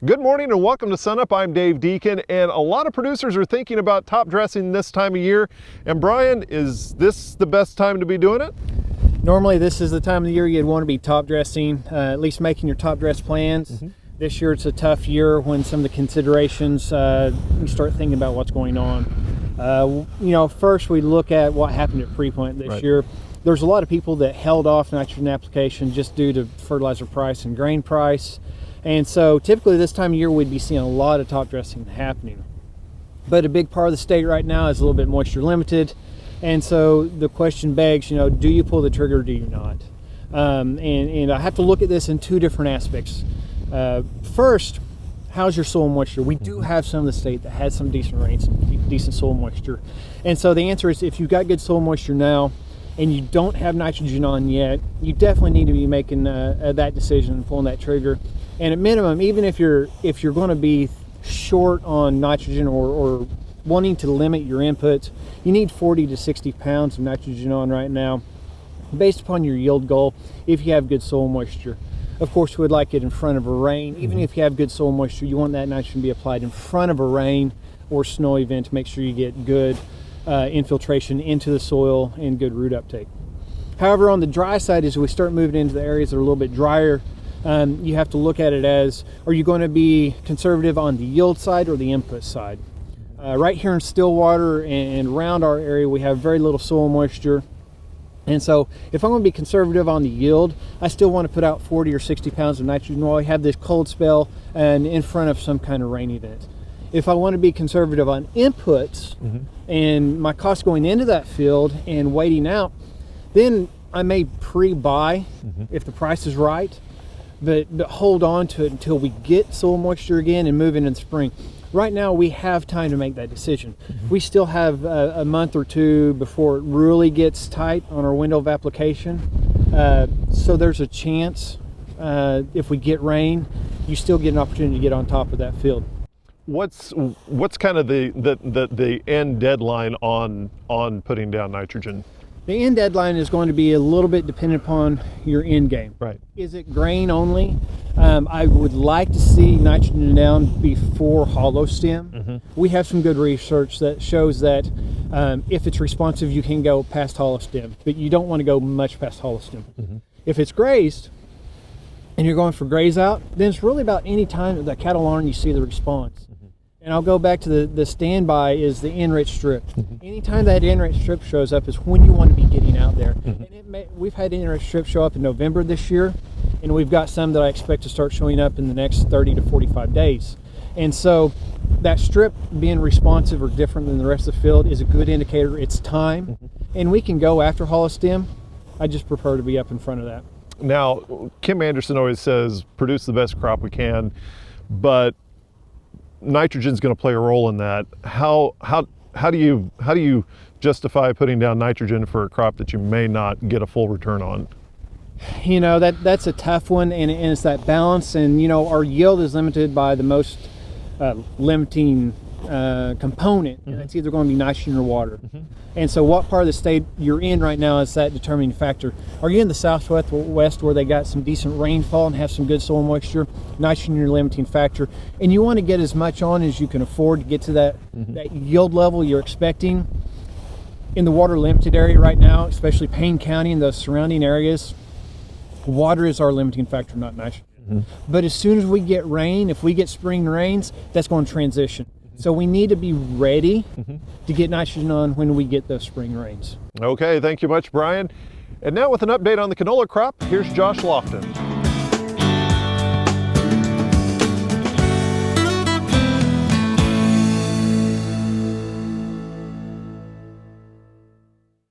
Good morning and welcome to Sunup. I'm Dave Deacon, and a lot of producers are thinking about top dressing this time of year. And Brian, is this the best time to be doing it? Normally this is the time of the year you'd want to be top dressing, at least making your top dress plans. This year it's a tough year when some of the considerations, you start thinking about what's going on. First we look at what happened at pre-plant this year. There's a lot of people that held off nitrogen application just due to fertilizer price and grain price. And so typically this time of year we'd be seeing a lot of top dressing happening. But a big part of the state right now is a little bit moisture limited. And so the question begs, do you pull the trigger or do you not? And I have to look at this in two different aspects. First, how's your soil moisture? We do have some of the state that has some decent rains and decent soil moisture. And so the answer is, if you've got good soil moisture now and you don't have nitrogen on yet, you definitely need to be making that decision and pulling that trigger. And at minimum, even if you're going to be short on nitrogen or wanting to limit your inputs, you need 40 to 60 pounds of nitrogen on right now based upon your yield goal if you have good soil moisture. Of course, we would like it in front of a rain. Even if you have good soil moisture, you want that nitrogen to be applied in front of a rain or snow event to make sure you get good infiltration into the soil and good root uptake. However, on the dry side, as we start moving into the areas that are a little bit drier, you have to look at it as, are you going to be conservative on the yield side or the input side? Right here in Stillwater and around our area, we have very little soil moisture. And so if I'm going to be conservative on the yield, I still want to put out 40 or 60 pounds of nitrogen while I have this cold spell and in front of some kind of rain event. If I want to be conservative on inputs and my cost going into that field and waiting out, then I may pre-buy if the price is right, but hold on to it until we get soil moisture again and move into the spring. Right now we have time to make that decision. We still have a month or two before it really gets tight on our window of application. So there's a chance if we get rain, you still get an opportunity to get on top of that field. What's kind of the end deadline on putting down nitrogen? The end deadline is going to be a little bit dependent upon your end game. Right. Is it grain only? I would like to see nitrogen down before hollow stem. We have some good research that shows that if it's responsive, you can go past hollow stem, but you don't want to go much past hollow stem. If it's grazed and you're going for graze out, then it's really about any time that cattle aren't you see the response. And I'll go back to the standby is the enriched strip. Anytime that enriched strip shows up is when you want to be getting out there. And we've had enriched strip show up in November this year, and we've got some that I expect to start showing up in the next 30 to 45 days. And so that strip being responsive or different than the rest of the field is a good indicator. It's time, and we can go after hollow stem. I just prefer to be up in front of that. Now, Kim Anderson always says, produce the best crop we can, but nitrogen's going to play a role in that. How do you justify putting down nitrogen for a crop that you may not get a full return on? That's a tough one, and it's that balance. And our yield is limited by the most limiting component, and it's either going to be nitrogen or water. And so what part of the state you're in right now is that determining factor. Are you in the southwest where they got some decent rainfall and have some good soil moisture? Nitrogen your limiting factor, and you want to get as much on as you can afford to get to that yield level you're expecting. In the water limited area right now, especially Payne County and the surrounding areas, water is our limiting factor, not nitrogen. But as soon as we get rain, if we get spring rains, that's going to transition. So we need to be ready to get nitrogen on when we get those spring rains. Okay, thank you much, Brian. And now with an update on the canola crop, here's Josh Lofton.